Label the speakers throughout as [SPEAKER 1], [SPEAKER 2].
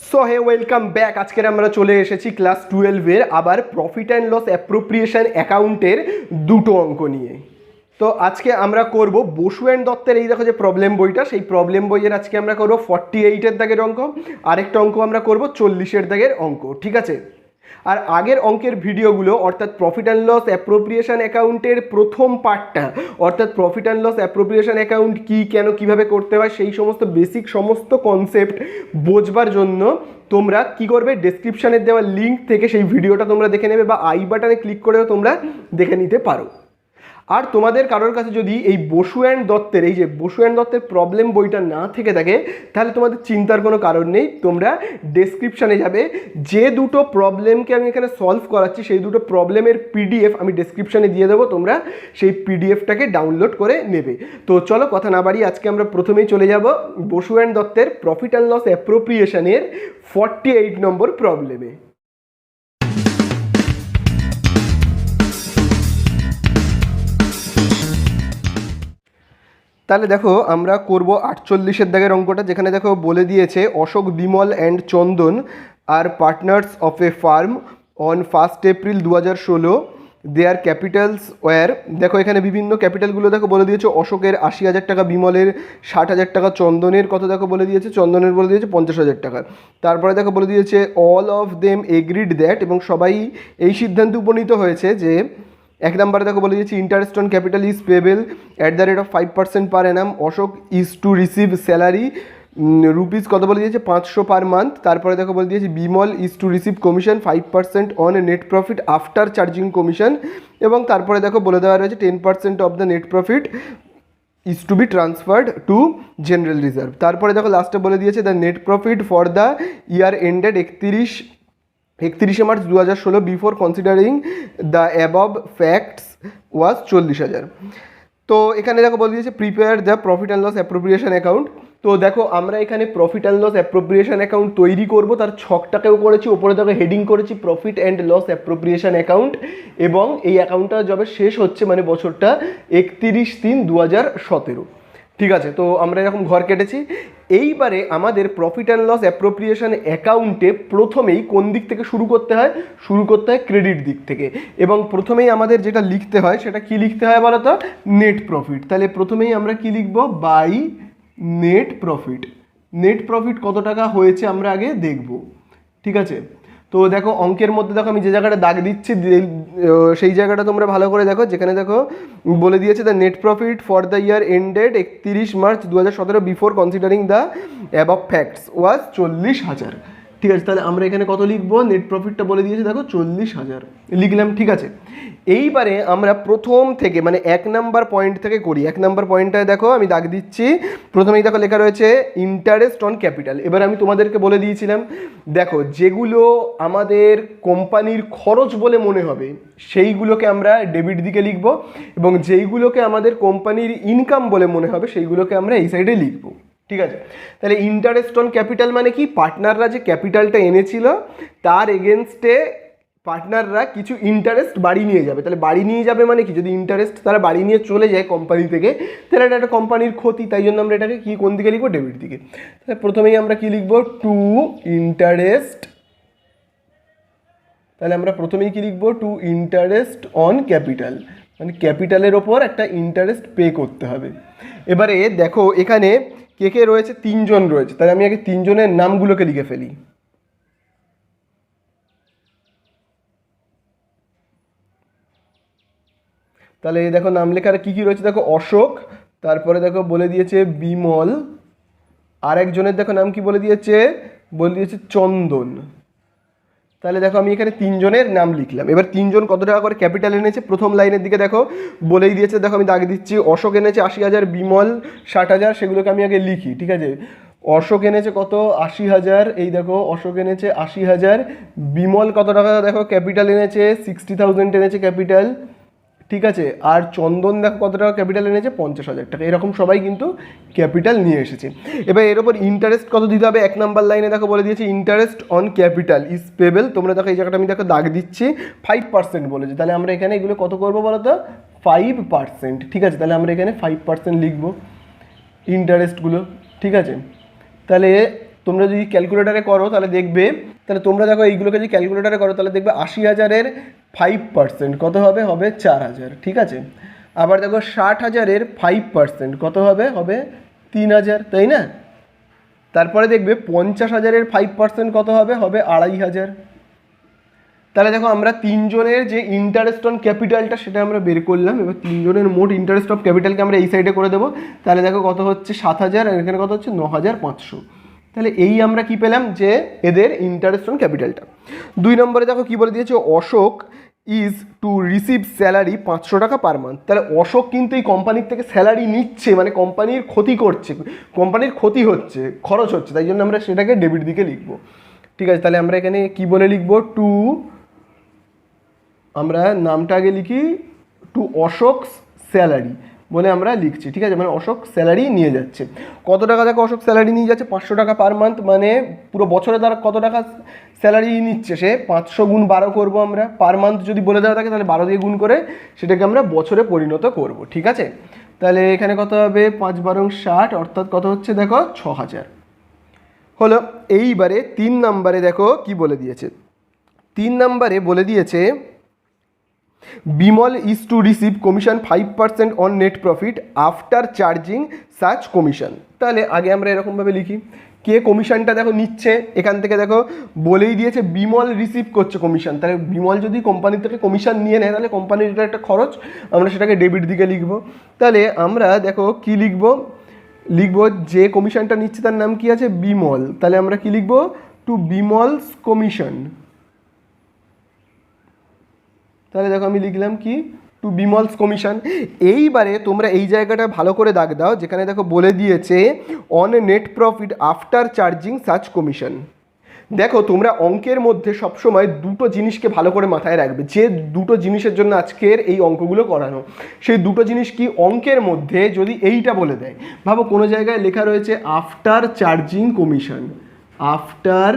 [SPEAKER 1] So hey welcome back. আজকের আমরা চলে এসেছি ক্লাস 12-এর আবার প্রফিট অ্যান্ড লস অ্যাপ্রোপ্রিয়েশন অ্যাকাউন্টের দুটো অঙ্ক নিয়ে। তো আজকে আমরা করব বসু অ্যান্ড দত্তের এই দেখো যে প্রবলেম বইটা, সেই প্রবলেম বইয়ের আজকে আমরা করব 48-এর দাগের অঙ্ক, আরেকটা অঙ্ক আমরা করব 40-এর দাগের অঙ্ক, ঠিক আছে। আর আগের অঙ্কের ভিডিওগুলো অর্থাৎ প্রফিট অ্যান্ড লস অ্যাপ্রোপ্রিয়েশন অ্যাকাউন্টের প্রথম পার্টটা, অর্থাৎ profit and loss appropriation account কী, কেন, কীভাবে করতে হয়, সেই সমস্ত বেসিক সমস্ত কনসেপ্ট বোঝবার জন্য তোমরা কি করবে, ডেসক্রিপশানের দেওয়া লিঙ্ক থেকে সেই ভিডিওটা তোমরা দেখে নেবে বা আই বাটনে ক্লিক করেও তোমরা দেখে নিতে পারো। আর তোমাদের কারোর কাছে যদি এই বসু অ্যান্ড দত্তের এই যে বসু অ্যান্ড দত্তের প্রবলেম বইটা না থেকে থাকে, তাহলে তোমাদের চিন্তার কোনো কারণ নেই। তোমরা ডেসক্রিপশানে যাবে, যে দুটো প্রবলেমকে আমি এখানে সলভ করাচ্ছি সেই দুটো প্রবলেমের পিডিএফ আমি ডেসক্রিপশানে দিয়ে দেবো, তোমরা সেই পিডিএফটাকে ডাউনলোড করে নেবে। তো চলো কথা না বাড়িয়ে আজকে আমরা প্রথমেই চলে যাব বসু অ্যান্ড দত্তের প্রফিট অ্যান্ড লস অ্যাপ্রোপ্রিয়েশনের 48 নম্বর প্রবলেমে। তাহলে দেখো আমরা করব 48-এর দাগের অঙ্কটা, যেখানে দেখো বলে দিয়েছে অশোক, বিমল অ্যান্ড চন্দন আর partners of a firm on 1 April 2016। Their capitals were, দেখো এখানে বিভিন্ন ক্যাপিটালগুলো দেখো বলে দিয়েছে, অশোকের 80,000 টাকা, বিমলের 60,000 টাকা, চন্দনের কত দেখো বলে দিয়েছে, চন্দনের বলে দিয়েছে 50,000 টাকা। তারপরে দেখো বলে দিয়েছে all of them agreed that, এবং সবাই এই সিদ্ধান্তে উপনীত হয়েছে যে, এক নম্বরে দেখো বলে দিয়েছি interest on capital is payable at the rate of 5% per annum. Ashok is to receive salary rupees কত বলে দিয়েছে 500 পার মান্থ। তারপরে দেখো বলে দিয়েছি Bimal is to receive commission 5% on net profit after charging commission. এবং তারপরে দেখো বলে দেওয়া রয়েছে 10% of the net profit is to be transferred to general reserve. তারপরে দেখো লাস্টে বলে দিয়েছে the net profit for the year ended 31শে March 2016 before considering the above facts was 40,000। তো এখানে দেখো বলে দিয়েছে prepare the profit and loss appropriation account. তো দেখো আমরা এখানে profit and loss appropriation account তৈরি করব, তার ছকটাকেও করেছি, ওপরে দেখো হেডিং করেছি profit and loss appropriation account, এবং এই অ্যাকাউন্টটা যবে শেষ হচ্ছে মানে বছরটা 31/3/2017, ঠিক আছে। তো আমরা এরকম ঘর কেটেছি। এইবারে আমাদের প্রফিট অ্যান্ড লস অ্যাপ্রোপ্রিয়েশন অ্যাকাউন্টে প্রথমেই কোন দিক থেকে শুরু করতে হয়, শুরু করতে হয় ক্রেডিট দিক থেকে, এবং প্রথমেই আমাদের যেটা লিখতে হয় সেটা কি লিখতে হয় বলো তো, নেট প্রফিট। তাহলে প্রথমেই আমরা কি লিখব, by net profit. Net profit কত টাকা হয়েছে আমরা আগে দেখব, ঠিক আছে। তো দেখো অঙ্কের মধ্যে দেখো আমি যে জায়গাটা দাগ দিচ্ছি সেই জায়গাটা তোমরা ভালো করে দেখো, যেখানে দেখো বলে দিয়েছে the net profit for the year ended 31 March 2017 before considering the above facts was 40,000, ঠিক আছে। তাহলে আমরা এখানে কত লিখবো, নেট প্রফিটটা বলে দিয়েছে দেখো 40,000 লিখলাম, ঠিক আছে। এইবারে আমরা প্রথম থেকে মানে 1 নাম্বার পয়েন্ট থেকে করি। 1 নাম্বার পয়েন্টটায় দেখো আমি দাগ দিচ্ছি, প্রথমেই দেখো লেখা রয়েছে ইন্টারেস্ট অন ক্যাপিটাল। এবার আমি তোমাদেরকে বলে দিয়েছিলাম দেখো যেগুলো আমাদের কোম্পানির খরচ বলে মনে হবে সেইগুলোকে আমরা ডেবিট দিকে লিখব, এবং যেইগুলোকে আমাদের কোম্পানির ইনকাম বলে মনে হবে সেইগুলোকে আমরা এই সাইডে লিখব, ঠিক আছে। তাহলে ইন্টারেস্ট অন ক্যাপিটাল মানে কি, পার্টনাররা যে ক্যাপিটালটা এনেছিল তার এগেনস্টে পার্টনাররা কিছু ইন্টারেস্ট বাড়ি নিয়ে যাবে। তাহলে বাড়ি নিয়ে যাবে মানে কি, যদি ইন্টারেস্ট তারা বাড়ি নিয়ে চলে যায় কোম্পানি থেকে, তাহলে এটা একটা কোম্পানির ক্ষতি, তাই জন্য আমরা এটাকে কি কোন দিকে লিখবো, ডেবিট দিকে। তাহলে প্রথমেই আমরা কি লিখবো, টু ইন্টারেস্ট। তাহলে আমরা প্রথমেই কি লিখবো, টু ইন্টারেস্ট অন ক্যাপিটাল, মানে ক্যাপিটালের ওপর একটা ইন্টারেস্ট পে করতে হবে। এবারে দেখো এখানে কে কে রয়েছে, 3 জন রয়েছে, তাহলে আমি আগে 3 জনের নামগুলোকে লিখে ফেলি। তাহলে দেখো নাম লেখার কী কী রয়েছে, দেখো অশোক, তারপরে দেখো বলে দিয়েছে বিমল, আর একজনের দেখো নাম কি বলে দিয়েছে চন্দন। তাহলে দেখো আমি এখানে 3 জনের নাম লিখলাম। এবার 3 জন কত টাকা করে ক্যাপিটাল এনেছে, প্রথম লাইনের দিকে দেখো বলেই দিয়েছে, দেখো আমি দাগ দিচ্ছি, অশোক এনেছে 80,000, বিমল 60,000, সেগুলোকে আমি আগে লিখি, ঠিক আছে। অশোক এনেছে কত, 80,000, এই দেখো অশোক এনেছে 80,000, বিমল কত টাকা দেখো ক্যাপিটাল এনেছে 60,000 এনেছে ক্যাপিটাল, ঠিক আছে। আর চন্দন দেখো কত টাকা ক্যাপিটাল এনেছে 50,000 টাকা, এরকম সবাই কিন্তু ক্যাপিটাল নিয়ে এসেছে। এবার এর ওপর ইন্টারেস্ট কত দিতে হবে, 1 নাম্বার লাইনে দেখো বলে দিয়েছে interest on capital is payable. তোমরা দেখো এই জায়গাটা আমি দেখো দাগ দিচ্ছি, 5% বলেছে, তাহলে আমরা এখানে এগুলো কত করবো বলো তো, 5%, ঠিক আছে। তাহলে আমরা এখানে 5% লিখবো ইন্টারেস্টগুলো, ঠিক আছে। তাহলে তোমরা যদি ক্যালকুলেটারে করো তাহলে দেখবে, তাহলে তোমরা দেখো এইগুলোকে যদি ক্যালকুলেটারে করো তাহলে দেখবে 80,000-এর 5% কত হবে, হবে 4,000, ঠিক আছে। আবার দেখো 60,000-এর 5% কত হবে, হবে 3,000, তাই না। তারপরে দেখবে 50,000-এর 5% কত হবে, হবে 2,500। তাহলে দেখো আমরা তিনজনের যে ইন্টারেস্ট অন ক্যাপিটালটা সেটা আমরা বের করলাম। এবার তিনজনের মোট ইন্টারেস্ট অফ ক্যাপিটালকে আমরা এই সাইডে করে দেবো। তাহলে দেখো কত হচ্ছে 7,000, আর এখানে কত হচ্ছে 9,500। তাহলে এই আমরা কি পেলাম, যে এদের ইন্টারেস্ট অন ক্যাপিটালটা। 2 নম্বরে দেখো কি বলে দিয়েছে, Ashok is to receive salary 500 টাকা পার মান্থ। তাহলে অশোক কিন্তু এই কোম্পানির থেকে স্যালারি নিচ্ছে, মানে কোম্পানির ক্ষতি করছে, কোম্পানির ক্ষতি হচ্ছে, খরচ হচ্ছে, তাই জন্য আমরা সেটাকে ডেবিট দিকে লিখবো, ঠিক আছে। তাহলে আমরা এখানে কি বলে লিখবো, টু, আমরা নামটা আগে লিখি, টু অশোকস স্যালারি বলে আমরা লিখছি, ঠিক আছে। মানে অশোক স্যালারি নিয়ে যাচ্ছে, কত টাকা দেখো অশোক স্যালারি নিয়ে যাচ্ছে, 500 টাকা পার মান্থ, মানে পুরো বছরে তারা কত টাকা স্যালারি নিচ্ছে, সে 500 গুণ 12 করবো আমরা। পার মান্থ যদি বলে দেওয়া থাকে তাহলে 12 দিয়ে গুণ করে সেটাকে আমরা বছরে পরিণত করব, ঠিক আছে। তাহলে এখানে কত হবে, 5 12 60, অর্থাৎ কত হচ্ছে দেখো 6,000 হলো। এইবারে 3 নম্বরে দেখো কি বলে দিয়েছে, 3 নম্বরে বলে দিয়েছে Bimal is to receive commission 5% on net profit after charging such commission. তাহলে আগে আমরা এরকমভাবে লিখি, কে কমিশনটা দেখো নিচ্ছে, এখান থেকে দেখো বলেই দিয়েছে বিমল রিসিভ করছে কমিশন। তাহলে বিমল যদি কোম্পানি থেকে কমিশন নিয়ে নেয় তাহলে কোম্পানির এটা একটা খরচ, আমরা সেটাকে ডেবিট দিকে লিখবো। তাহলে আমরা দেখো কি লিখবো, লিখবো যে কমিশনটা নিচ্ছে তার নাম কি আছে, বিমল। তাহলে আমরা কি লিখবো, টু বিমলস কমিশন। তাহলে দেখো আমি লিখলাম কি, টু বিমলস কমিশন। এইবারে তোমরা এই জায়গাটা ভালো করে দাগ দাও, যেখানে দেখো বলে দিয়েছে on net profit after charging such commission. দেখো তোমরা অঙ্কের মধ্যে সবসময় দুটো জিনিসকে ভালো করে মাথায় রাখবে, যে দুটো জিনিসের জন্য আজকের এই অঙ্কগুলো করানো। সেই দুটো জিনিস কি, অঙ্কের মধ্যে যদি এইটা বলে দেয়, ভাবো কোনো জায়গায় লেখা রয়েছে after charging commission, after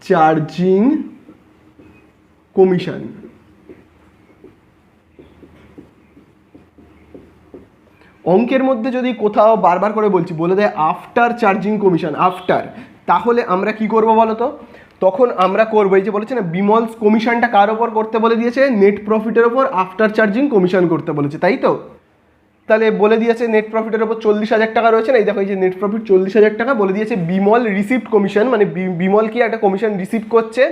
[SPEAKER 1] charging commission, অঙ্কের মধ্যে যদি কোথাও বারবার করে বলছি বলে দেয় আফটার চার্জিং কমিশন, আফটার, তাহলে আমরা কি করব বলো তো, তখন আমরা করবো এই যে বলেছে না বিমলস কমিশনটা কার ওপর করতে বলে দিয়েছে, নেট প্রফিটের ওপর আফটার চার্জিং কমিশন করতে বলেছে, তাই তো। তাহলে বলে দিয়েছে নেট প্রফিটের ওপর 40,000 টাকা রয়েছে না, এই দেখো এই যে নেট প্রফিট 40,000 টাকা, বলে দিয়েছে বিমল রিসিভড কমিশন, মানে বিমল কি একটা কমিশন রিসিভ করছে,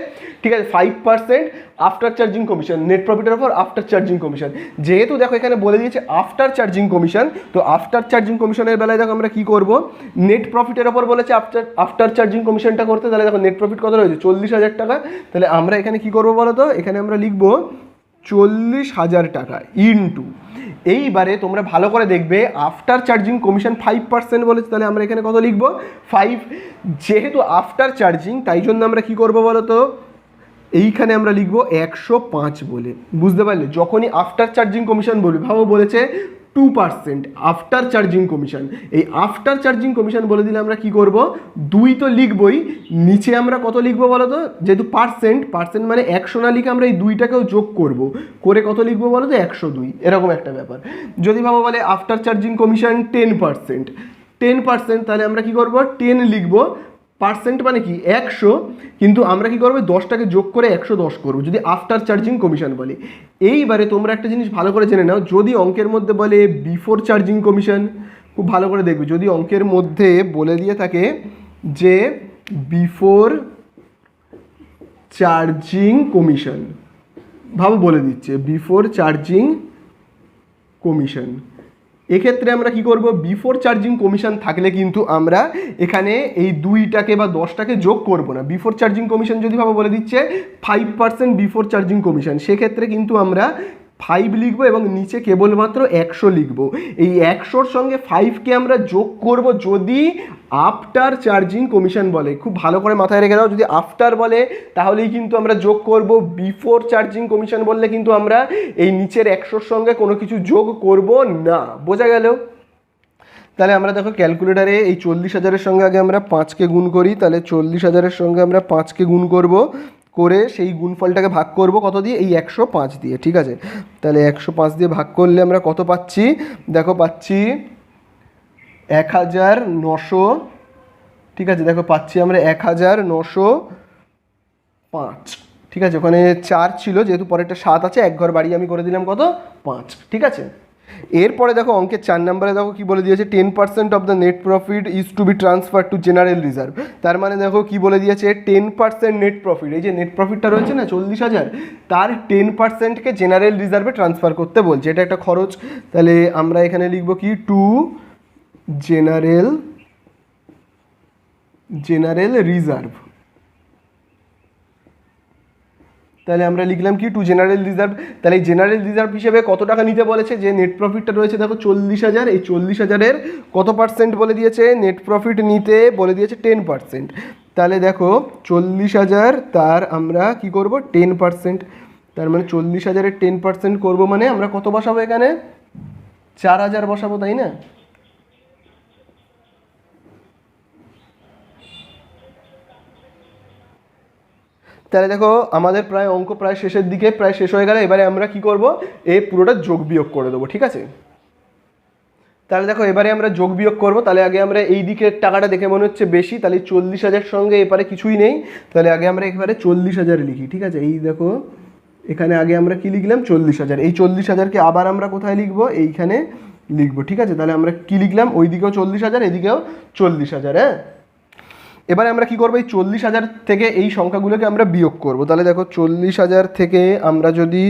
[SPEAKER 1] ঠিক আছে, 5% আফটার চার্জিং কমিশন, নেট প্রফিটের ওপর আফটার চার্জিং কমিশন। যেহেতু দেখো এখানে বলে দিয়েছে আফটার চার্জিং কমিশন, তো আফটার চার্জিং কমিশনের বেলায় দেখো আমরা কি করব, নেট প্রফিটের ওপর বলেছে আফটার চার্জিং কমিশনটা করতে। তাহলে দেখো নেট প্রফিট কত রয়েছে, 40,000 টাকা। তাহলে আমরা এখানে কি করবো বলো তো, এখানে আমরা লিখবো 40,000 টাকা ইনটু, এইবারে তোমরা ভালো করে দেখবে আফটার চার্জিং কমিশন 5% বলেছে, তাহলে আমরা এখানে কত লিখবো 5। যেহেতু আফটার চার্জিং তাই জন্য আমরা কি করবো বলো তো, এইখানে আমরা লিখবো 105 বলে, বুঝতে পারলে। যখনই আফটার চার্জিং কমিশন বলবে, ভাবো বলেছে 2% আফটার চার্জিং কমিশন, এই আফটার চার্জিং কমিশন বলে দিলে আমরা কি করব, 2 তো লিখবই, নিচে আমরা কত লিখবো বলো তো, যেহেতু পার্সেন্ট মানে 100 না লিখে আমরা এই 2টাকেও যোগ করব, করে কত লিখবো বলো তো 102, এরকম একটা ব্যাপার। যদি ভাবো বলে আফটার চার্জিং কমিশন 10%, তাহলে আমরা কি করব 10 লিখবো, পার্সেন্ট মানে কি 100, কিন্তু আমরা কি করবো 10টাকে যোগ করে 110 করবো যদি আফটার চার্জিং কমিশন বলে। এইবারে তোমরা একটা জিনিস ভালো করে জেনে নাও, যদি অঙ্কের মধ্যে বলে বিফোর চার্জিং কমিশন, খুব ভালো করে দেখবে, যদি অঙ্কের মধ্যে বলে দিয়ে থাকে যে বিফোর চার্জিং কমিশন, ভাবো বলে দিচ্ছে বিফোর চার্জিং কমিশন, এক্ষেত্রে আমরা কি করব, বিফোর চার্জিং কমিশন থাকলে কিন্তু আমরা এখানে এই 2টাকে বা 10টাকে যোগ করব না। বিফোর চার্জিং কমিশন যদি ভাবে বলে দিচ্ছে 5% বিফোর চার্জিং কমিশন, সেক্ষেত্রে কিন্তু আমরা 5 লিখবো এবং নিচে কেবলমাত্র 100 লিখবো। এই 100-র সঙ্গে 5কে আমরা যোগ করব যদি আফটার চার্জিং কমিশন বলে। খুব ভালো করে মাথায় রেখে দাও, যদি আফটার বলে তাহলেই কিন্তু আমরা যোগ করব, বিফোর চার্জিং কমিশন বললে কিন্তু আমরা এই নিচের 100-র সঙ্গে কোনো কিছু যোগ করব না। বোঝা গেল? তাহলে আমরা দেখো ক্যালকুলেটারে এই 40,000-এর সঙ্গে আগে আমরা 5কে গুণ করি, তাহলে 40,000-এর সঙ্গে আমরা 5কে গুণ করব, করে সেই গুণফলটাকে ভাগ করব কত দিয়ে, এই 105 দিয়ে, ঠিক আছে। তাহলে 105 দিয়ে ভাগ করলে আমরা কত পাচ্ছি, দেখো পাচ্ছি 1900 ঠিক আছে, দেখো পাচ্ছি আমরা 1905। ঠিক আছে, ওখানে 4 ছিল, যেহেতু পরেরটা 7 আছে, এক ঘর বাড়ি আমি করে দিলাম কত, 5। ঠিক আছে, এরপরে দেখো অঙ্কের 4 নম্বরে দেখো কি বলে দিয়েছে, 10% of the net profit is to be transfer to general reserve. তার মানে দেখো কি বলে দিয়েছে, 10% নেট প্রফিট, এই যে নেট প্রফিটটা রয়েছে না 40,000, তার 10%কে জেনারেল রিজার্ভে ট্রান্সফার করতে বলছে, এটা একটা খরচ। তাহলে আমরা এখানে লিখবো কি, টু জেনারেল রিজার্ভ। তাহলে আমরা লিখলাম কি, টু জেনারেল রিজার্ভ। তাহলে এই জেনারেল রিজার্ভ হিসেবে কত টাকা নিতে বলেছে, যে নেট প্রফিটটা রয়েছে দেখো 40,000, এই 40,000-এর কত পার্সেন্ট বলে দিয়েছে, নেট প্রফিট নিতে বলে দিয়েছে 10%। তাহলে দেখো 40,000 তার আমরা কি করব, 10%। তার মানে 40,000-এর 10% করবো, মানে আমরা কত বসাবো এখানে, 4,000 বসাবো, তাই না? তাহলে দেখো আমাদের প্রায় অঙ্ক প্রায় শেষের দিকে, প্রায় শেষ হয়ে গেলে। এবারে আমরা কি করব, এই পুরোটা যোগ বিয়োগ করে দেবো। ঠিক আছে, তাহলে দেখো এবারে আমরা যোগ বিয়োগ করবো। তাহলে আগে আমরা এই দিকের টাকাটা দেখে মনে হচ্ছে বেশি, তাহলে 40,000 সঙ্গে এপারে কিছুই নেই, তাহলে আগে আমরা এবারে 40,000 লিখি। ঠিক আছে, এই দেখো এখানে আগে আমরা কি লিখলাম, 40,000। এই 40,000-কে আবার আমরা কোথায় লিখবো, এইখানে লিখবো। ঠিক আছে, তাহলে আমরা কি লিখলাম, ওই দিকেও 40,000, এদিকেও 40,000। হ্যাঁ, এবারে আমরা কি করবো, এই 40,000 থেকে এই সংখ্যাগুলোকে আমরা বিয়োগ করব। তাহলে দেখো 40,000 থেকে আমরা যদি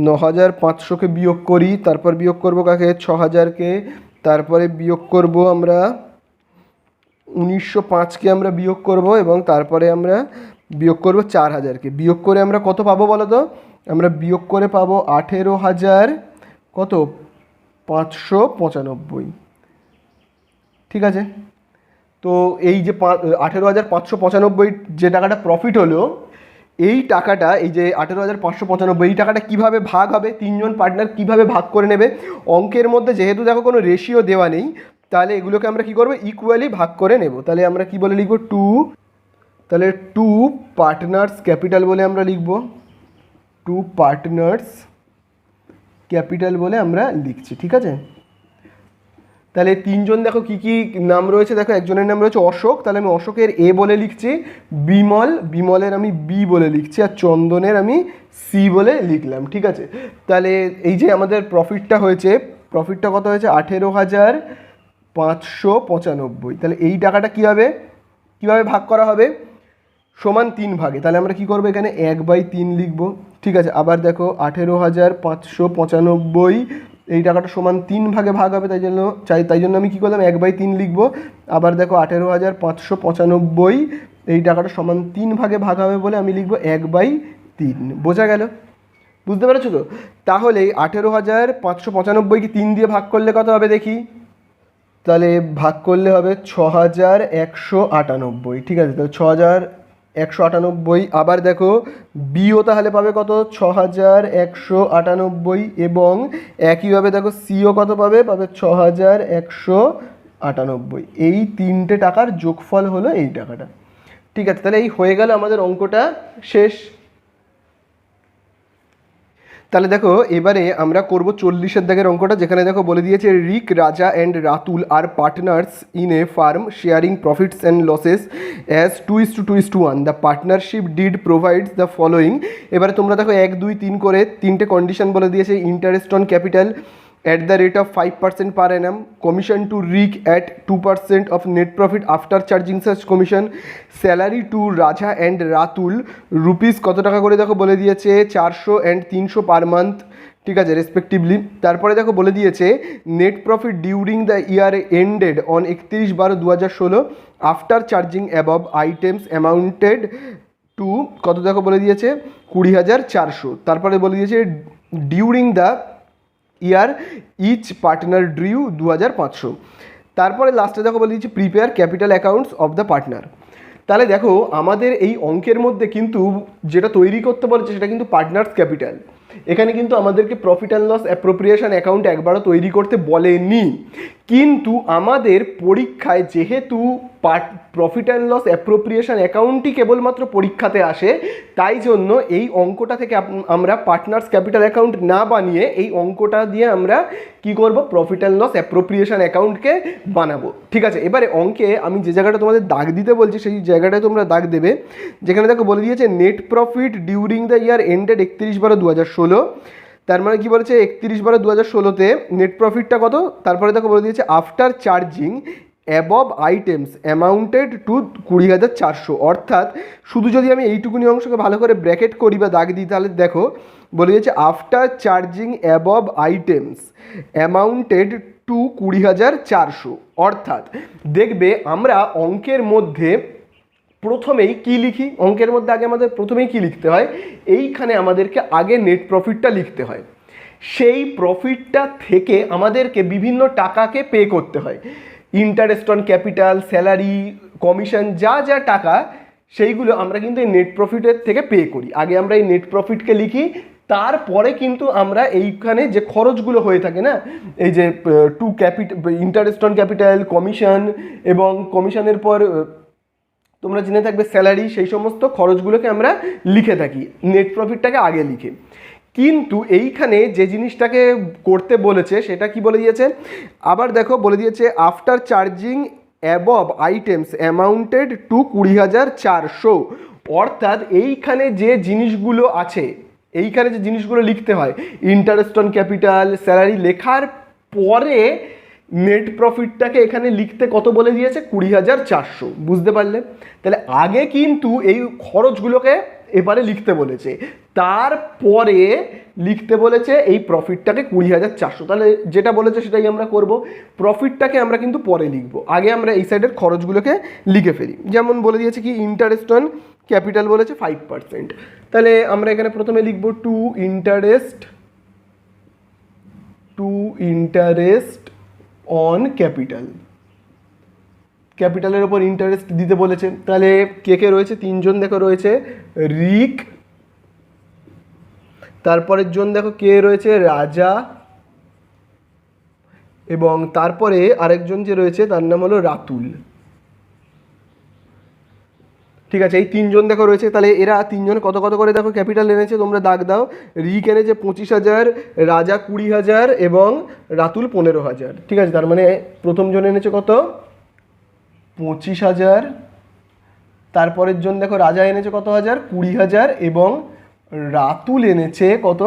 [SPEAKER 1] 9,500-কে বিয়োগ করি, তারপর বিয়োগ করব কাকে, 6,000-কে, তারপরে বিয়োগ করব আমরা 1905-কে আমরা বিয়োগ করব, এবং তারপরে আমরা বিয়োগ করব 4,000-কে। বিয়োগ করে আমরা কত পাবো বলো তো, আমরা বিয়োগ করে পাবো 18,000 কত, 595। ঠিক আছে, তো এই যে 18,595 যে টাকাটা প্রফিট হলো, এই টাকাটা, এই যে 18,595, এই টাকাটা কীভাবে ভাগ হবে, তিনজন পার্টনার কীভাবে ভাগ করে নেবে। অঙ্কের মধ্যে যেহেতু দেখো কোনো রেশিও দেওয়া নেই, তাহলে এগুলোকে আমরা কি করবো, ইকুয়ালি ভাগ করে নেব। তাহলে আমরা কি বলে লিখবো, তাহলে টু পার্টনার্স ক্যাপিটাল বলে আমরা লিখবো, টু পার্টনার্স ক্যাপিটাল বলে আমরা লিখছি। ঠিক আছে, তাহলে তিনজন দেখো কি কি নাম রয়েছে, দেখো একজনের নাম রয়েছে অশোক, তাহলে আমি অশোকের এ বলে লিখছি, বিমলের আমি বি বলে লিখছি, আর চন্দনের আমি সি বলে লিখলাম। ঠিক আছে, তাহলে এই যে আমাদের প্রফিটটা হয়েছে, প্রফিটটা কত হয়েছে, 18,595। তাহলে এই টাকাটা কী হবে, কীভাবে ভাগ করা হবে, সমান 3 ভাগে। তাহলে আমরা কি করবো, এখানে 1/3 লিখবো। ঠিক আছে, আবার দেখো 18,595, এই টাকাটা সমান 3 ভাগে ভাগ হবে, তাই জন্য আমি কি করলাম, 1/3 লিখবো। আবার দেখো 18,595, এই টাকাটা সমান 3 ভাগে ভাগ হবে বলে আমি লিখবো 1/3। বোঝা গেল, বুঝতে পেরেছো তো? তাহলে 18,595-কে 3 দিয়ে ভাগ করলে কত হবে দেখি, তাহলে ভাগ করলে হবে 6,198। ঠিক আছে, তাহলে 6,198। আবার দেখো বিও তাহলে পাবে কত, 6,198, এবং একইভাবে দেখো সিও কত পাবে, 6,198। এই তিনটে টাকার যোগফল হলো এই টাকাটা। ঠিক আছে, তাহলে এই হয়ে গেল আমাদের অঙ্কটা শেষ। তাহলে দেখো এবারে আমরা করব 40-এর দাগের অঙ্কটা, যেখানে দেখো বলে দিয়েছে, রিক, রাজা and Ratul R partners in a farm sharing profits and losses as 2:2:1। The partnership did provides the following. এবারে তোমরা দেখো 1, 2, 3 করে 3টে কন্ডিশন বলে দিয়েছে, interest on capital at the rate of 5% per annum, commission to RIC at 2% of net profit after charging such commission, salary to Raja and Ratul rupees কত টাকা করে দেখো বলে দিয়েছে, 400 and 300 পার মান্থ। ঠিক আছে, রেসপেক্টিভলি। তারপরে দেখো বলে দিয়েছে, net profit during the year ended on 31/12/2016 after charging above items amounted to কত দেখো বলে দিয়েছে, 20,400। তারপরে বলে দিয়েছে, during the year each partner drew 2,500। তারপরে লাস্টে দেখো বলে দিচ্ছি, prepare capital accounts of the partner. তাহলে দেখো আমাদের এই অঙ্কের মধ্যে কিন্তু যেটা তৈরি করতে বলেছে সেটা কিন্তু পার্টনার্স ক্যাপিটাল। এখানে কিন্তু আমাদেরকে profit and loss appropriation account একবারও তৈরি করতে বলেনি, কিন্তু আমাদের পরীক্ষায় যেহেতু প্রফিট অ্যান্ড লস অ্যাপ্রোপ্রিয়েশন অ্যাকাউন্টই কেবলমাত্র পরীক্ষাতে আসে, তাই জন্য এই অঙ্কটা থেকে আমরা পার্টনার্স ক্যাপিটাল অ্যাকাউন্ট না বানিয়ে এই অঙ্কটা দিয়ে আমরা কি করব, প্রফিট অ্যান্ড লস অ্যাপ্রোপ্রিয়েশন অ্যাকাউন্টকে বানাবো। ঠিক আছে, এবারে অঙ্কে আমি যে জায়গাটা তোমাদের দাগ দিতে বলছি সেই জায়গাটায় তোমরা দাগ দেবে, যেখানে দেখো বলে দিয়েছে net profit during the year ended 31/12/2016। তার মানে কি বলেছে, 31/12/2016-তে নেট প্রফিটটা কত, তারপরে দেখো বলে দিয়েছে after charging above items amounted to 20,400। অর্থাৎ শুধু যদি আমি এইটুকুনি অংশকে ভালো করে ব্র্যাকেট করি বা দাগ দিই, তাহলে দেখো বলে দিয়েছে after charging above items amounted to 20,400। অর্থাৎ দেখবে আমরা অঙ্কের মধ্যে প্রথমেই কি লিখি, অঙ্কের মধ্যে আগে আমাদের প্রথমেই কি লিখতে হয়, এইখানে আমাদেরকে আগে নেট প্রফিটটা লিখতে হয়। সেই প্রফিটটা থেকে আমাদেরকে বিভিন্ন টাকাকে পে করতে হয়, interest on capital, salary, commission, যা যা টাকা সেইগুলো আমরা কিন্তু এই নেট প্রফিটের থেকে পে করি। আগে আমরা এই নেট প্রফিটকে লিখি, তারপরে কিন্তু আমরা এইখানে যে খরচগুলো হয়ে থাকে না, এই যে ইন্টারেস্ট অন ক্যাপিটাল, কমিশন এবং কমিশনের পর তোমরা জেনে থাকবে স্যালারি, সেই সমস্ত খরচগুলোকে আমরা লিখে থাকি, নেট প্রফিটটাকে আগে লিখে। কিন্তু এইখানে যে জিনিসটাকে করতে বলেছে সেটা কি বলে দিয়েছে, আবার দেখো বলে দিয়েছে after charging above items amounted to 20,400। অর্থাৎ এইখানে যে জিনিসগুলো আছে, এইখানে যে জিনিসগুলো লিখতে হয়, ইন্টারেস্ট অন ক্যাপিটাল, স্যালারি লেখার পরে নেট প্রফিটটাকে এখানে লিখতে কত বলে দিয়েছে, 20,400। বুঝতে পারলে? তাহলে আগে কিন্তু এই খরচগুলোকে এবারে লিখতে বলেছে, তারপরে লিখতে বলেছে এই প্রফিটটাকে 20,400। তাহলে যেটা বলেছে সেটাই আমরা করব, প্রফিটটাকে আমরা কিন্তু পরে লিখবো, আগে আমরা এই সাইডের খরচগুলোকে লিখে ফেলি। যেমন বলে দিয়েছে কি ইন্টারেস্ট অন ক্যাপিটাল বলেছে 5%, তাহলে আমরা এখানে প্রথমে লিখবো টু ইন্টারেস্ট অন ক্যাপিটালের ওপর ইন্টারেস্ট দিতে বলেছে। তাহলে কে কে রয়েছে, তিনজন দেখো রয়েছে, রিক, তারপরের জন দেখো কে রয়েছে, রাজা, এবং তারপরে আরেকজন যে রয়েছে তার নাম হলো রাতুল। ঠিক আছে, এই তিনজন দেখো রয়েছে। তাহলে এরা তিনজন কত কত করে দেখো ক্যাপিটাল এনেছে, তোমরা দাগ দাও। রিক এনেছে 25,000, রাজা 20,000 এবং রাতুল 15,000। ঠিক আছে, তার মানে প্রথম জন এনেছে কত, 25,000, তারপরের জন দেখো রাজা এনেছে কত হাজার, 20,000 এবং রাতুল এনেছে কত,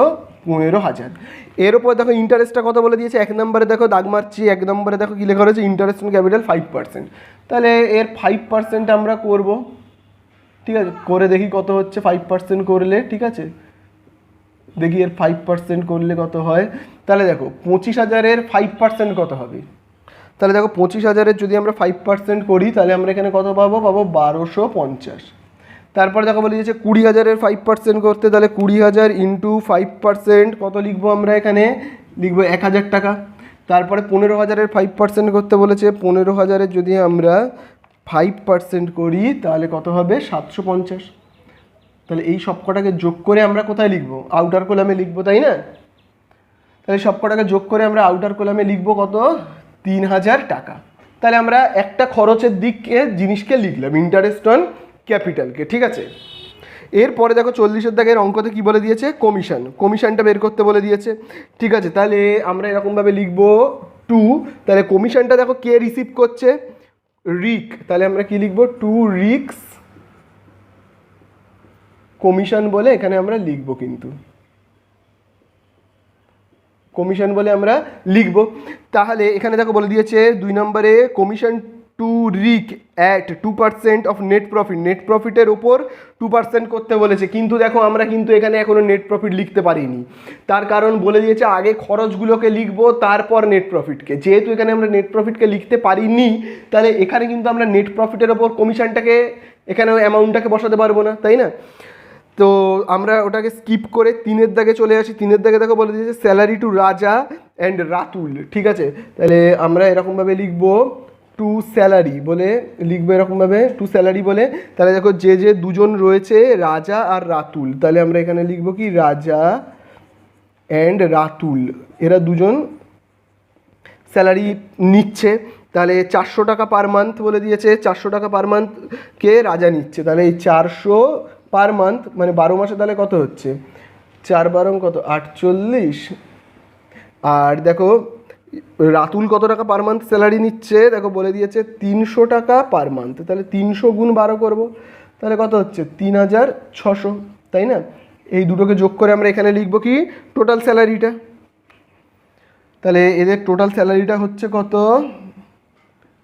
[SPEAKER 1] 15,000। এর উপর দেখো ইন্টারেস্টটা কত বলে দিয়েছে, 1 নম্বরে দেখো দাগ মারছি, 1 নম্বরে দেখো কী লেখা রয়েছে, ইন্টারেস্ট অন ক্যাপিটাল 5%। তাহলে এর 5% আমরা করব। ঠিক আছে, করে দেখি কত হচ্ছে 5% করলে। ঠিক আছে, দেখি এর 5% করলে কত হয়। তাহলে দেখো 25,000-এর 5% কত হবে, তাহলে দেখো 25,000-এর যদি আমরা 5% করি তাহলে আমরা এখানে কত পাবো, 1250। তারপরে দেখো বলে দিয়েছে 20,000-এর 5% করতে, তাহলে 20,000 ইন্টু 5% কত লিখবো আমরা, এখানে লিখবো 1,000 টাকা। তারপরে 15,000-এর 5% করতে বলেছে, 15,000-এর যদি আমরা 5% করি তাহলে কত হবে, 750। তাহলে এই সবকটাকে যোগ করে আমরা কোথায় লিখবো, আউটার কলামে লিখবো, তাই না? তাহলে সবকটাকে যোগ করে আমরা আউটার কলামে লিখবো কত, 3,000 টাকা। তাহলে আমরা একটা খরচের দিককে জিনিসকে লিখলাম, ইন্টারেস্ট অন ক্যাপিটালকে। ঠিক আছে, এরপরে দেখো 40-এর দাগের অঙ্কতে কি বলে দিয়েছে, কমিশনটা বের করতে বলে দিয়েছে। ঠিক আছে, তাহলে আমরা এরকমভাবে লিখবো 2, তাহলে কমিশনটা দেখো কে রিসিভ করছে, রিক, তাহলে আমরা কি লিখবো, 2 রিক্স কমিশন বলে এখানে আমরা লিখবো, কিন্তু কমিশন বলে আমরা লিখব। তাহলে এখানে দেখো বলে দিয়েছে 2 নম্বরে commission to Rick at 2% of net প্রফিটের ওপর 2% করতে বলেছে। কিন্তু দেখো আমরা কিন্তু এখানে এখনো নেট প্রফিট লিখতে পারিনি, তার কারণ বলে দিয়েছে আগে খরচগুলোকে লিখবো তারপর নেট প্রফিটকে। যেহেতু এখানে আমরা নেট প্রফিটকে লিখতে পারিনি, তাহলে এখানে কিন্তু আমরা নেট প্রফিটের ওপর কমিশনটাকে, এখানে অ্যামাউন্টটাকে বসাতে পারবো না, তাই না? তো আমরা ওটাকে স্কিপ করে 3-এর দাগে চলে আসি। 3-এর দাগে দেখো বলে দিয়েছে স্যালারি টু রাজা অ্যান্ড রাতুল। ঠিক আছে, তাহলে আমরা এরকমভাবে লিখবো টু স্যালারি বলে লিখবো, এরকমভাবে টু স্যালারি বলে। তাহলে দেখো যে যে দুজন রয়েছে রাজা আর রাতুল, তাহলে আমরা এখানে লিখবো কি, রাজা অ্যান্ড রাতুল, এরা দুজন স্যালারি নিচ্ছে। তাহলে 400 টাকা পার মান্থ বলে দিয়েছে, 400 টাকা পার মান্থ কে রাজা নিচ্ছে। তাহলে এই 400 পার মান্থ মানে 12 মাসে তাহলে কত হচ্ছে, 4 12 কত 48। আর দেখো রাতুল কত টাকা পার মান্থ স্যালারি নিচ্ছে, দেখো বলে দিয়েছে 300 টাকা পার মান্থ। তাহলে 300 গুণ 12 করবো, তাহলে কত হচ্ছে 3600, তাই না? এই দুটোকে যোগ করে আমরা এখানে লিখবো কি টোটাল স্যালারিটা। তাহলে এদের টোটাল স্যালারিটা হচ্ছে কত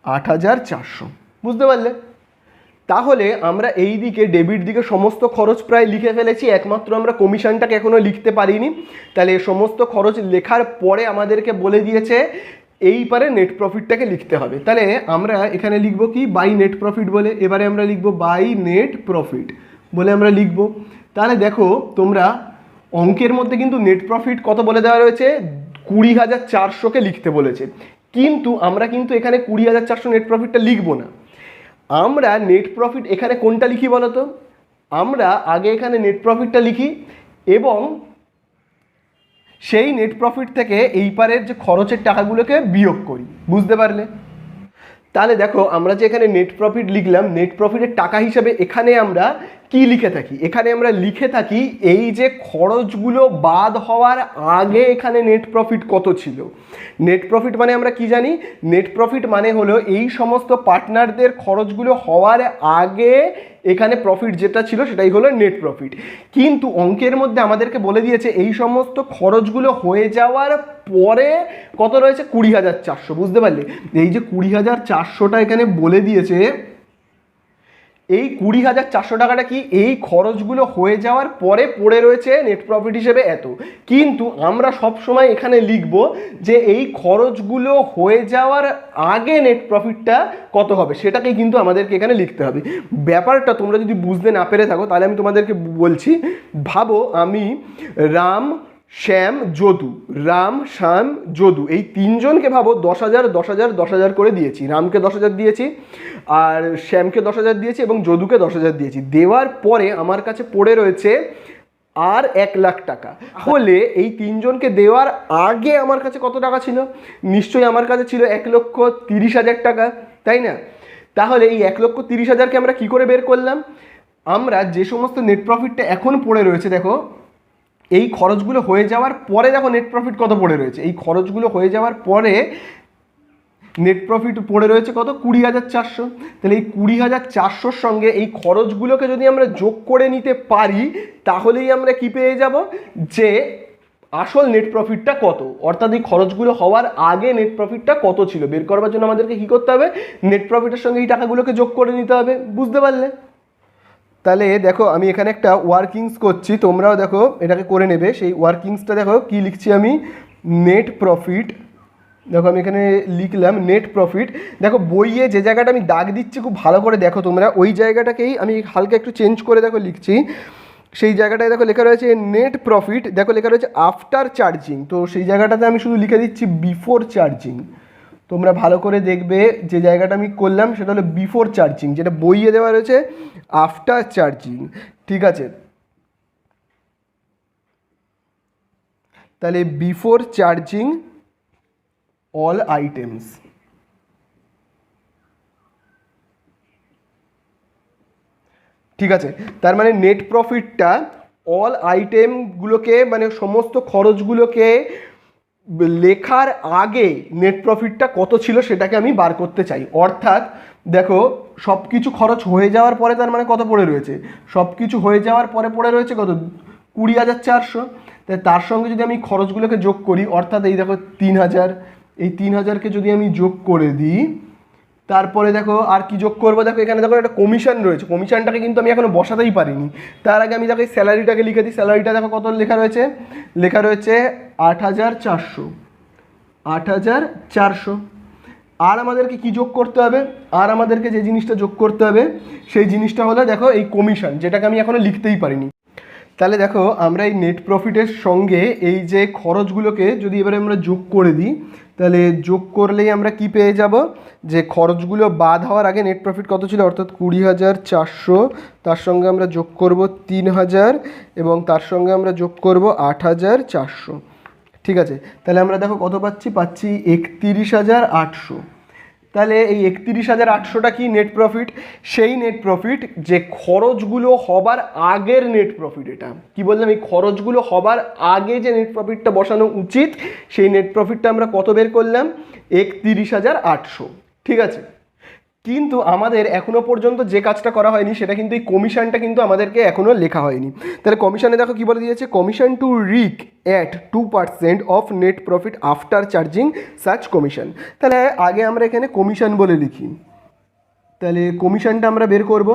[SPEAKER 1] 8400, বুঝতে পারলে? তাহলে আমরা এই দিকে ডেবিট দিকে সমস্ত খরচ প্রায় লিখে ফেলেছি, একমাত্র আমরা কমিশনটাকে এখনও লিখতে পারিনি। তাহলে সমস্ত খরচ লেখার পরে আমাদেরকে বলে দিয়েছে এইবারে নেট প্রফিটটাকে লিখতে হবে। তাহলে আমরা এখানে লিখবো কি বাই নেট প্রফিট বলে, এবারে আমরা লিখবো বাই নেট প্রফিট বলে আমরা লিখবো। তাহলে দেখো তোমরা অঙ্কের মধ্যে কিন্তু নেট প্রফিট কত বলে দেওয়া রয়েছে, 20,400কে লিখতে বলেছে, কিন্তু আমরা কিন্তু এখানে 20,400 নেট প্রফিটটা লিখবো না। আমরা নেট প্রফিট এখানে কোনটা লিখি বলো তো, আমরা আগে এখানে নেট প্রফিটটা লিখি এবং সেই নেট প্রফিট থেকে এই পারের যে খরচের টাকাগুলোকে বিয়োগ করি, বুঝতে পারলে? তাহলে দেখো আমরা যে এখানে নেট প্রফিট লিখলাম, নেট প্রফিটের টাকা হিসাবে এখানে আমরা কি লিখে থাকি, এখানে আমরা লিখে থাকি এই যে খরচগুলো বাদ হওয়ার আগে এখানে নেট প্রফিট কত ছিল। নেট প্রফিট মানে আমরা কি জানি, নেট প্রফিট মানে হলো এই সমস্ত পার্টনারদের খরচগুলো হওয়ার আগে এখানে প্রফিট যেটা ছিল সেটাই হলো নেট প্রফিট। কিন্তু অঙ্কের মধ্যে আমাদেরকে বলে দিয়েছে এই সমস্ত খরচগুলো হয়ে যাওয়ার পরে কত রয়েছে 20,400, বুঝতে পারলে? এই যে 20,400টা এখানে বলে দিয়েছে, এই 20,400 টাকাটা কি এই খরচগুলো হয়ে যাওয়ার পরে পড়ে রয়েছে নেট প্রফিট হিসেবে এত। কিন্তু আমরা সব সময় এখানে লিখব যে এই খরচগুলো হয়ে যাওয়ার আগে নেট প্রফিটটা কত হবে সেটাকেই কিন্তু আমাদেরকে এখানে লিখতে হবে। ব্যাপারটা তোমরা যদি বুঝতে না পেরে থাকো তাহলে আমি তোমাদেরকে বলছি। ভাবো আমি রাম শ্যাম যদু, রাম শ্যাম যদু এই তিনজনকে ভাবো 10,000 10,000 10,000 করে দিয়েছি। রামকে 10,000 দিয়েছি, আর শ্যামকে 10,000 দিয়েছি এবং যদুকে 10,000 দিয়েছি। দেওয়ার পরে আমার কাছে পড়ে রয়েছে আর 1,00,000 টাকা। হলে এই তিনজনকে দেওয়ার আগে আমার কাছে কত টাকা ছিল, নিশ্চয়ই আমার কাছে ছিল 1,30,000 টাকা, তাই না? তাহলে এই 1,30,000কে আমরা কি করে বের করলাম, আমরা যে সমস্ত নেট প্রফিটটা এখন পড়ে রয়েছে, দেখো এই খরচগুলো হয়ে যাওয়ার পরে দেখো নেট প্রফিট কত পড়ে রয়েছে, এই খরচগুলো হয়ে যাওয়ার পরে নেট প্রফিট পড়ে রয়েছে কত 20,400। তাহলে এই 20,400-র সঙ্গে এই খরচগুলোকে যদি আমরা যোগ করে নিতে পারি তাহলেই আমরা কি পেয়ে যাব, যে আসল নেট প্রফিটটা কত, অর্থাৎ এই খরচগুলো হওয়ার আগে নেট প্রফিটটা কত ছিল বের করবার জন্য আমাদেরকে কি করতে হবে, নেট প্রফিটের সঙ্গে এই টাকাগুলোকে যোগ করে নিতে হবে, বুঝতে পারলে? তাহলে দেখো আমি এখানে একটা ওয়ার্কিংস করছি, তোমরাও দেখো এটাকে করে নেবে। সেই ওয়ার্কিংসটা দেখো কি লিখছি আমি, নেট প্রফিট। দেখো আমি এখানে লিখলাম নেট প্রফিট। দেখো বইয়ে যে জায়গাটা আমি দাগ দিচ্ছি খুব ভালো করে দেখো তোমরা, ওই জায়গাটাকেই আমি হালকা একটু চেঞ্জ করে দেখো লিখছি। সেই জায়গাটায় দেখো লেখা রয়েছে নেট প্রফিট, দেখো লেখা রয়েছে আফটার চার্জিং, তো সেই জায়গাটাতে আমি শুধু লিখে দিচ্ছি বিফোর চার্জিং। তোমরা ভালো করে দেখবে যে জায়গাটা আমি করলাম সেটা হলো বিফোর চার্জিং, যেটা বইয়ে দেওয়া রয়েছে আফটার চার্জিং, ঠিক আছে? তাহলে বিফোর চার্জিং অল আইটেমস, ঠিক আছে? তার মানে নেট প্রফিটটা অল আইটেমগুলোকে মানে সমস্ত খরচগুলোকে লেখার আগে নেট প্রফিটটা কত ছিল সেটাকে আমি বার করতে চাই। অর্থাৎ দেখো সব কিছু খরচ হয়ে যাওয়ার পরে তার মানে কত পড়ে রয়েছে, সব কিছু হয়ে যাওয়ার পরে পড়ে রয়েছে কত 20,400। তাই তার সঙ্গে যদি আমি খরচগুলোকে যোগ করি, অর্থাৎ এই দেখো 3,000, এই 3,000কে যদি আমি যোগ করে দিই, তারপরে দেখো আর কি যোগ করবো, দেখো এখানে দেখো একটা কমিশন রয়েছে, কমিশনটাকে কিন্তু আমি এখনো বসাতেই পারিনি। তার আগে আমি দেখো এই স্যালারিটাকে লিখে দিই। স্যালারিটা দেখো কত লেখা রয়েছে, লেখা রয়েছে 8,400, 8,400। আর আমাদেরকে কি যোগ করতে হবে, আর আমাদেরকে যে জিনিসটা যোগ করতে হবে সেই জিনিসটা হলো দেখো এই কমিশন, যেটাকে আমি এখনো লিখতেই পারিনি। তাহলে দেখো আমরা এই নেট প্রফিটের সঙ্গে এই যে খরচগুলোকে যদি এবারে আমরা যোগ করে দিই, তাহলে যোগ করলেই আমরা কি পেয়ে যাব, যে খরচগুলো বাদ হওয়ার আগে নেট প্রফিট কত ছিল, অর্থাৎ 20,400, তার সঙ্গে আমরা যোগ করব 3,000 এবং তার সঙ্গে আমরা যোগ করব 8,400, ঠিক আছে? তাহলে আমরা দেখো কত পাচ্ছি, 31,800। তাহলে এই 31,800টা কি নেট প্রফিট, সেই নেট প্রফিট যে খরচগুলো হবার আগের নেট প্রফিট। এটা কি বললাম, এই খরচগুলো হবার আগে যে নেট প্রফিটটা বসানো উচিত সেই নেট প্রফিটটা আমরা কত বের করলাম, 31,800। ঠিক আছে, কিন্তু আমাদের এখনো পর্যন্ত যে কাজটা করা হয়নি সেটা কিন্তু এই কমিশনটা কিন্তু আমাদেরকে এখনো লেখা হয়নি। তাহলে কমিশনে দেখো কি বলে দিয়েছে, commission to Rick at 2% of net profit after charging such commission. তাহলে আগে আমরা এখানে কমিশন বলে লিখি, তাহলে কমিশনটা আমরা বের করব।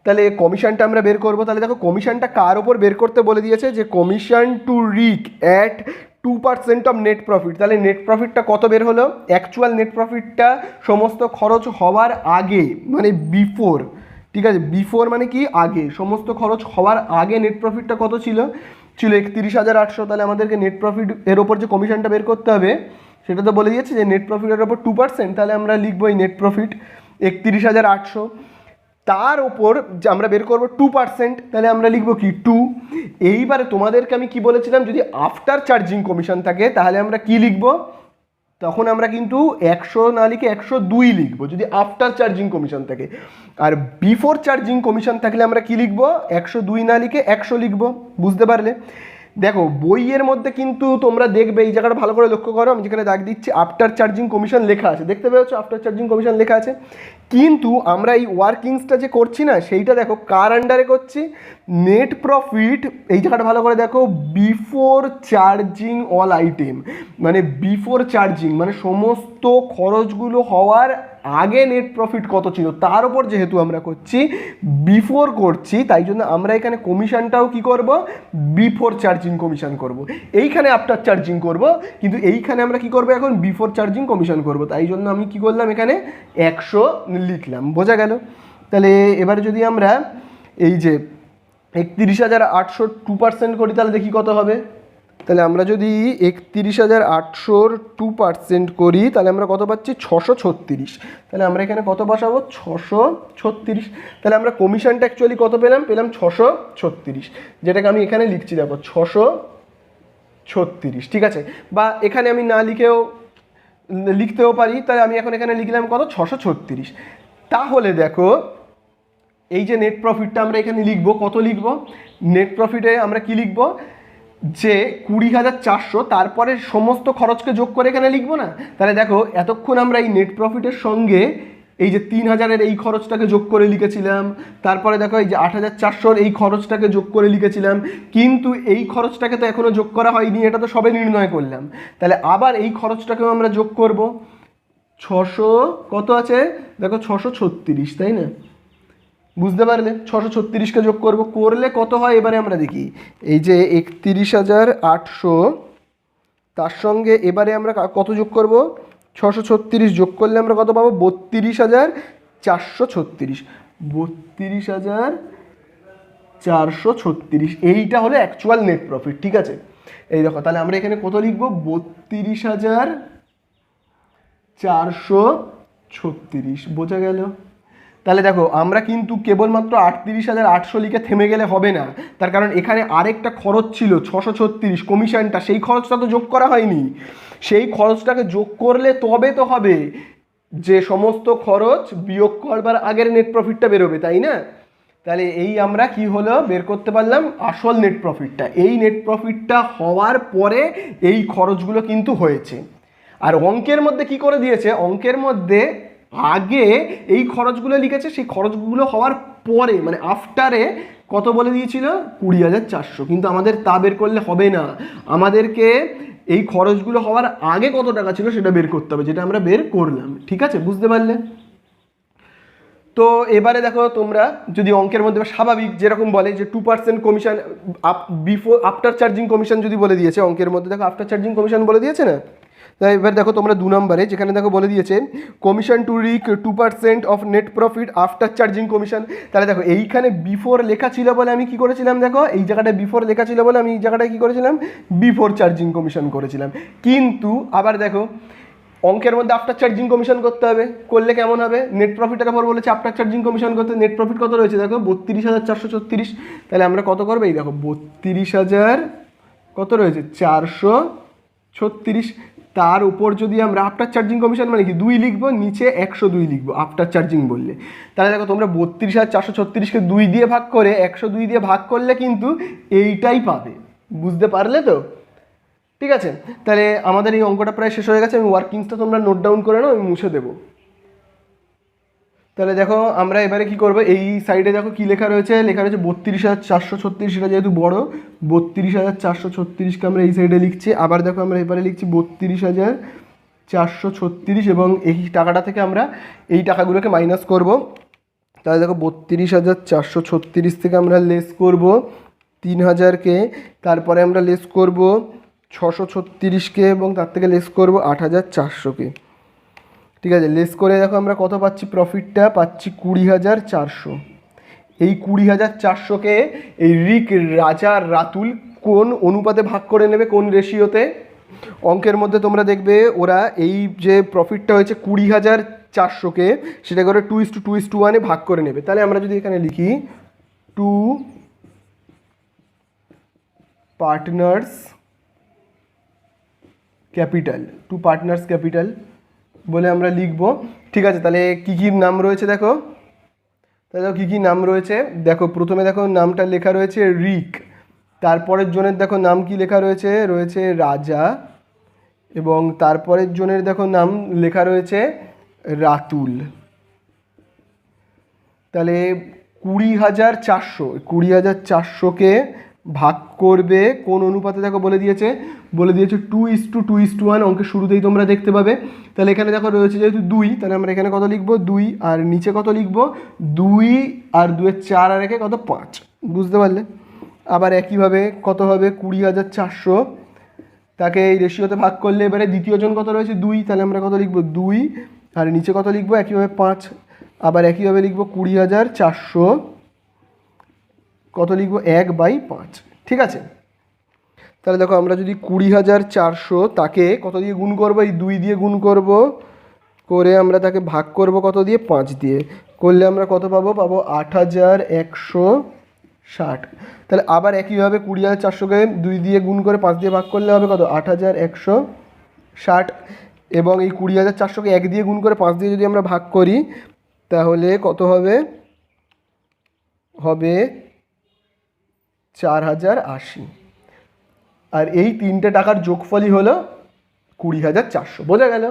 [SPEAKER 1] তাহলে কমিশনটা আমরা বের করব। তাহলে দেখো কমিশনটা কার ওপর বের করতে বলে দিয়েছে, যে commission to Rick at 2% of net profit. তাহলে নেট প্রফিটটা কত বের হলো, অ্যাকচুয়াল নেট প্রফিটটা সমস্ত খরচ হওয়ার আগে, মানে বিফোর। ঠিক আছে, বিফোর মানে কি আগে, সমস্ত খরচ হওয়ার আগে নেট প্রফিটটা কত ছিল, 31,800। তাহলে আমাদেরকে নেট প্রফিট এর ওপর যে কমিশনটা বের করতে হবে সেটা তো বলে দিয়েছে যে নেট প্রফিটের ওপর 2%। তাহলে আমরা লিখবো এই নেট প্রফিট 31,800, তার ওপর যে আমরা বের করবো 2%, তাহলে আমরা লিখবো কি 2। এইবারে তোমাদেরকে আমি কি বলেছিলাম, যদি আফটার চার্জিং কমিশন থাকে তাহলে আমরা কি লিখবো, তখন আমরা কিন্তু 100 না লিখে 102 লিখবো যদি আফটার চার্জিং কমিশন থাকে। আর বিফোর চার্জিং কমিশন থাকলে আমরা কি লিখবো, 102 না লিখে 100 লিখবো। বুঝতে পারলে? দেখো বইয়ের মধ্যে কিন্তু তোমরা দেখবে, এই জায়গাটা ভালো করে লক্ষ্য করো, আমি যেখানে দাগ দিচ্ছি আফটার চার্জিং কমিশন লেখা আছে, দেখতে পেয়েছো আফটার চার্জিং কমিশন লেখা আছে। কিন্তু আমরা এই ওয়ার্কিংসটা যে করছি না, সেইটা দেখো কার আন্ডারে করছি, নেট প্রফিট। এই জায়গাটা ভালো করে দেখো, বিফোর চার্জিং অল আইটেম, মানে বিফোর চার্জিং মানে সমস্ত খরচগুলো হওয়ার আগে নেট প্রফিট কত ছিল তার উপর যেহেতু আমরা করছি, বিফোর করছি, তাই জন্য আমরা এখানে কমিশনটাও কি করব, বিফোর চার্জিং কমিশন করব। এইখানে আফটার চার্জিং করব, কিন্তু এইখানে আমরা কি করব, এখন বিফোর চার্জিং কমিশন করব। তাই জন্য আমি কি করলাম, এখানে 100 লিখলাম। বোঝা গেল? তাহলে এবারে যদি আমরা এই যে 31,800 2% করি তাহলে দেখি কত হবে। তাহলে আমরা যদি 31,800 2% করি তাহলে আমরা কত পাচ্ছি, 636। তাহলে আমরা এখানে কত বসাবো, 636। তাহলে আমরা কমিশনটা অ্যাকচুয়ালি কত পেলাম, 636, যেটাকে আমি এখানে লিখছি দেখো 636। ঠিক আছে, বা এখানে আমি না লিখেও লিখতেও পারি, তাহলে আমি এখন এখানে লিখলাম কত, 636। তাহলে দেখো এই যে নেট প্রফিটটা আমরা এখানে লিখবো, কত লিখবো, নেট প্রফিটে আমরা কি লিখবো, যে 20,400 তারপরে সমস্ত খরচকে যোগ করে এখানে লিখবো না। তাহলে দেখো এতক্ষণ আমরা এই নেট প্রফিটের সঙ্গে এই যে 3,000-এর এই খরচটাকে যোগ করে লিখেছিলাম, তারপরে দেখো এই যে 8,400-র এই খরচটাকে যোগ করে লিখেছিলাম, কিন্তু এই খরচটাকে তো এখনো যোগ করা হয়নি, এটা তো সবে নির্ণয় করলাম। তাহলে আবার এই খরচটাকেও আমরা যোগ করব, 600 কত আছে দেখো 636, তাই না? বুঝতে পারলে? 636কে যোগ করব, করলে কত হয় এবারে আমরা দেখি। এই যে 31,800 তার সঙ্গে এবারে আমরা কত যোগ করব, 636 যোগ করলে আমরা কত পাবো, 32,436। 32,436, এইটা হলো অ্যাকচুয়াল নেট প্রফিট। ঠিক আছে, এই দেখো তাহলে আমরা এখানে কত লিখবো, 32,436। বোঝা গেল? তাহলে দেখো আমরা কিন্তু কেবলমাত্র 38,800 লিখে থেমে গেলে হবে না, তার কারণ এখানে আরেকটা খরচ ছিল 636 কমিশনটা, সেই খরচটা তো যোগ করা হয়নি। সেই খরচটাকে যোগ করলে তবে তো হবে যে সমস্ত খরচ বিয়োগ করবার আগের নেট প্রফিটটা বেরোবে, তাই না? তাহলে এই আমরা কি হলো বের করতে পারলাম আসল নেট প্রফিটটা। এই নেট প্রফিটটা হওয়ার পরে এই খরচগুলো কিন্তু হয়েছে। আর অঙ্কের মধ্যে কি করে দিয়েছে, অঙ্কের মধ্যে আগে এই খরচগুলো লিখেছে, সেই খরচগুলো হওয়ার পরে মানে আফটারে কত বলে দিয়েছিল, 20,400। কিন্তু আমাদের তা বের করলে হবে না, আমাদেরকে এই খরচগুলো হওয়ার আগে কত টাকা ছিল সেটা বের করতে হবে, যেটা আমরা বের করলাম। ঠিক আছে, বুঝতে পারলে? তো এবারে দেখো তোমরা যদি অঙ্কের মধ্যে স্বাভাবিক যেরকম বলে যে 2% commission before after charging commission যদি বলে দিয়েছে, অঙ্কের মধ্যে দেখো আফটার চার্জিং কমিশন বলে দিয়েছে না। তাই এবার দেখো তোমরা 2 নম্বরে যেখানে দেখো বলে দিয়েছে commission to Rik 2% of net profit after charging commission. তাহলে দেখো এইখানে বিফোর লেখা ছিল বলে আমি কি করেছিলাম, দেখো এই জায়গাটায় বিফোর লেখা ছিল বলে আমি এই জায়গাটায় কি করেছিলাম, বিফোর চার্জিং কমিশন করেছিলাম। কিন্তু আবার দেখো অঙ্কের মধ্যে আফটার চার্জিং কমিশন করতে হবে, করলে কেমন হবে, নেট প্রফিটের উপর বলেছে আফটার চার্জিং কমিশন করতে, নেট প্রফিট কত রয়েছে দেখো 32,436। তাহলে আমরা কত করবো, এই দেখো 32,000 কত রয়েছে 436। তার উপর যদি আমরা আফটার চার্জিং কমিশন মানে কি 2 লিখবো, নিচে 102 লিখবো আফটার চার্জিং বললে। তাহলে দেখো তোমরা 32,436কে 2 দিয়ে ভাগ করে 102 দিয়ে ভাগ করলে কিন্তু এইটাই পাবে। বুঝতে পারলে তো? ঠিক আছে, তাহলে আমাদের এই অঙ্কটা প্রায় শেষ হয়ে গেছে। আমি ওয়ার্কিংসটা তোমরা নোট ডাউন করে নাও, আমি মুছে দেবো। তাহলে দেখো আমরা এবারে কি করবো, এই সাইডে দেখো কি লেখা রয়েছে, লেখা রয়েছে 32,436, এটা যেহেতু বড় 32,436কে আমরা এই সাইডে লিখছি। আবার দেখো আমরা এবারে লিখছি 32,436 এবং এই টাকাটা থেকে আমরা এই টাকাগুলোকে মাইনাস করব। তাহলে দেখো 32,436 থেকে আমরা লেস করব 3,000কে, তারপরে আমরা লেস করব 636কে এবং তার থেকে লেস করব 8,400কে। ঠিক আছে, লেস করে দেখো আমরা কত পাচ্ছি, প্রফিটটা পাচ্ছি 20,400। এই 20,400কে এই রিক, রাজা, রাতুল কোন অনুপাতে ভাগ করে নেবে, কোন রেশিওতে? অঙ্কের মধ্যে তোমরা দেখবে ওরা এই যে প্রফিটটা হয়েছে 20,400কে সেটা করে 2:2:1 ভাগ করে নেবে। তাহলে আমরা যদি এখানে লিখি 2 পার্টনার্স ক্যাপিটাল বলে আমরা লিখব। ঠিক আছে, তাহলে কী কী নাম রয়েছে দেখো, তাহলে দেখো কী কী নাম রয়েছে। দেখো প্রথমে দেখো নামটা লেখা রয়েছে রিক, তারপরের জনের দেখো নাম কি লেখা রয়েছে, রয়েছে রাজা, এবং তারপরের জনের দেখো নাম লেখা রয়েছে রাতুল। তাহলে 20,400কে ভাগ করবে কোন অনুপাতে দেখো বলে দিয়েছে 2:2:1। অঙ্কের শুরুতেই তোমরা দেখতে পাবে। তাহলে এখানে দেখো রয়েছে যেহেতু 2, তাহলে আমরা এখানে কত লিখবো 2, আর নিচে কত লিখবো 2 আর 2 4 আর একে কত 5। বুঝতে পারলে? আবার একইভাবে কত হবে 20,400 তাকে এই রেশিওতে ভাগ করলে এবারে দ্বিতীয় জন কত রয়েছে 2, তাহলে আমরা কত লিখবো 2 আর নিচে কত লিখবো একইভাবে 5। আবার একইভাবে লিখবো 20,400 কত লিখবো 1/5। ঠিক আছে, তাহলে দেখো আমরা যদি 20,400 তাকে কত দিয়ে গুণ করবো, এই 2 দিয়ে গুণ করব, করে আমরা তাকে ভাগ করব কত দিয়ে 5 দিয়ে, করলে আমরা কত পাবো 8,160। তাহলে আবার একইভাবে 20,400কে 2 দিয়ে গুণ করে 5 দিয়ে ভাগ করলে হবে কত 8,160, এবং এই 20,400কে 1 দিয়ে গুণ করে 5 দিয়ে যদি আমরা ভাগ করি তাহলে কত হবে 4,080। আর এই তিনটে টাকার যোগফলই হলো 20,400। বোঝা গেল?